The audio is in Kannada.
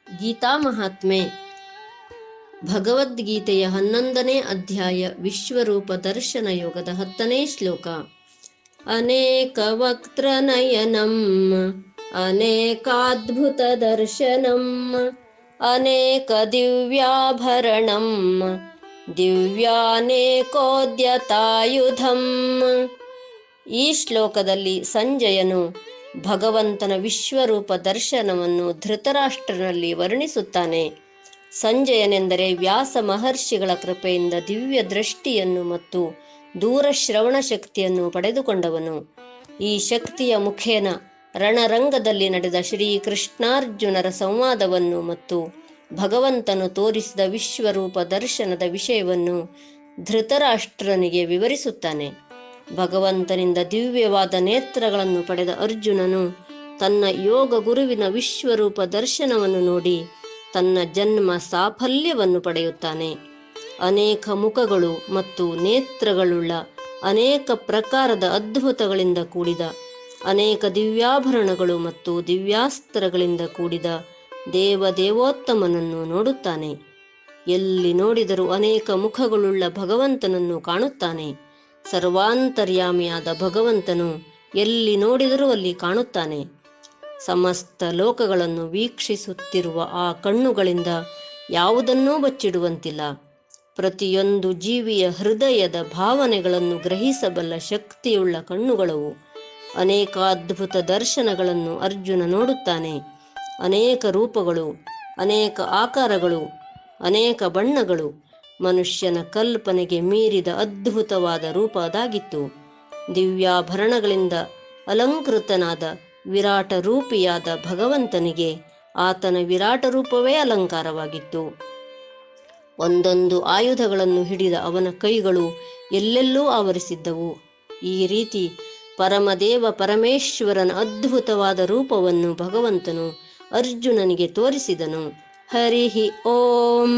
ಗೀತಾ ಮಹಾತ್ಮೆ ಭಗವದ್ಗೀತೆಯ 11ನೇ ಅಧ್ಯಾಯ ವಿಶ್ವರೂಪ ದರ್ಶನ ಯೋಗದ 10ನೇ ಶ್ಲೋಕ. ಅನೇಕ ವಕ್ತ್ರ ನಯನಂ ಅನೇಕಾದ್ಭುತ ದರ್ಶನಂ ಅನೇಕ ದಿವ್ಯಾಭರಣಂ ದಿವ್ಯಾನೇಕೋದ್ಯತಾಯುಧಂ. ಈ ಶ್ಲೋಕದಲ್ಲಿ ಸಂಜಯನು ಭಗವಂತನ ವಿಶ್ವರೂಪ ದರ್ಶನವನ್ನು ಧೃತರಾಷ್ಟ್ರನಲ್ಲಿ ವರ್ಣಿಸುತ್ತಾನೆ. ಸಂಜಯನೆಂದರೆ ವ್ಯಾಸ ಮಹರ್ಷಿಗಳ ಕೃಪೆಯಿಂದ ದಿವ್ಯ ದೃಷ್ಟಿಯನ್ನು ಮತ್ತು ದೂರಶ್ರವಣ ಶಕ್ತಿಯನ್ನು ಪಡೆದುಕೊಂಡವನು. ಈ ಶಕ್ತಿಯ ಮುಖೇನ ರಣರಂಗದಲ್ಲಿ ನಡೆದ ಶ್ರೀಕೃಷ್ಣಾರ್ಜುನರ ಸಂವಾದವನ್ನು ಮತ್ತು ಭಗವಂತನು ತೋರಿಸಿದ ವಿಶ್ವರೂಪ ದರ್ಶನದ ವಿಷಯವನ್ನು ಧೃತರಾಷ್ಟ್ರನಿಗೆ ವಿವರಿಸುತ್ತಾನೆ. ಭಗವಂತನಿಂದ ದಿವ್ಯವಾದ ನೇತ್ರಗಳನ್ನು ಪಡೆದ ಅರ್ಜುನನು ತನ್ನ ಯೋಗ ಗುರುವಿನ ವಿಶ್ವರೂಪ ದರ್ಶನವನ್ನು ನೋಡಿ ತನ್ನ ಜನ್ಮ ಸಾಫಲ್ಯವನ್ನು ಪಡೆಯುತ್ತಾನೆ. ಅನೇಕ ಮುಖಗಳು ಮತ್ತು ನೇತ್ರಗಳುಳ್ಳ ಅನೇಕ ಪ್ರಕಾರದ ಅದ್ಭುತಗಳಿಂದ ಕೂಡಿದ ಅನೇಕ ದಿವ್ಯಾಭರಣಗಳು ಮತ್ತು ದಿವ್ಯಾಸ್ತ್ರಗಳಿಂದ ಕೂಡಿದ ದೇವೋತ್ತಮನನ್ನು ನೋಡುತ್ತಾನೆ. ಎಲ್ಲಿ ನೋಡಿದರೂ ಅನೇಕ ಮುಖಗಳುಳ್ಳ ಭಗವಂತನನ್ನು ಕಾಣುತ್ತಾನೆ. ಸರ್ವಾಂತರ್ಯಾಮಿಯಾದ ಭಗವಂತನು ಎಲ್ಲಿ ನೋಡಿದರೂ ಅಲ್ಲಿ ಕಾಣುತ್ತಾನೆ. ಸಮಸ್ತ ಲೋಕಗಳನ್ನು ವೀಕ್ಷಿಸುತ್ತಿರುವ ಆ ಕಣ್ಣುಗಳಿಂದ ಯಾವುದನ್ನೂ ಬಚ್ಚಿಡುವಂತಿಲ್ಲ. ಪ್ರತಿಯೊಂದು ಜೀವಿಯ ಹೃದಯದ ಭಾವನೆಗಳನ್ನು ಗ್ರಹಿಸಬಲ್ಲ ಶಕ್ತಿಯುಳ್ಳ ಕಣ್ಣುಗಳವು. ಅನೇಕ ಅದ್ಭುತ ದರ್ಶನಗಳನ್ನು ಅರ್ಜುನ ನೋಡುತ್ತಾನೆ. ಅನೇಕ ರೂಪಗಳು, ಅನೇಕ ಆಕಾರಗಳು, ಅನೇಕ ಬಣ್ಣಗಳು. ಮನುಷ್ಯನ ಕಲ್ಪನೆಗೆ ಮೀರಿದ ಅದ್ಭುತವಾದ ರೂಪ ಅದಾಗಿತ್ತು. ದಿವ್ಯಾಭರಣಗಳಿಂದ ಅಲಂಕೃತನಾದ ವಿರಾಟ ರೂಪಿಯಾದ ಭಗವಂತನಿಗೆ ಆತನ ವಿರಾಟ ರೂಪವೇ ಅಲಂಕಾರವಾಗಿತ್ತು. ಒಂದೊಂದು ಆಯುಧಗಳನ್ನು ಹಿಡಿದ ಅವನ ಕೈಗಳು ಎಲ್ಲೆಲ್ಲೂ ಆವರಿಸಿದ್ದವು. ಈ ರೀತಿ ಪರಮದೇವ ಪರಮೇಶ್ವರನ ಅದ್ಭುತವಾದ ರೂಪವನ್ನು ಭಗವಂತನು ಅರ್ಜುನನಿಗೆ ತೋರಿಸಿದನು. ಹರಿ ಓಂ.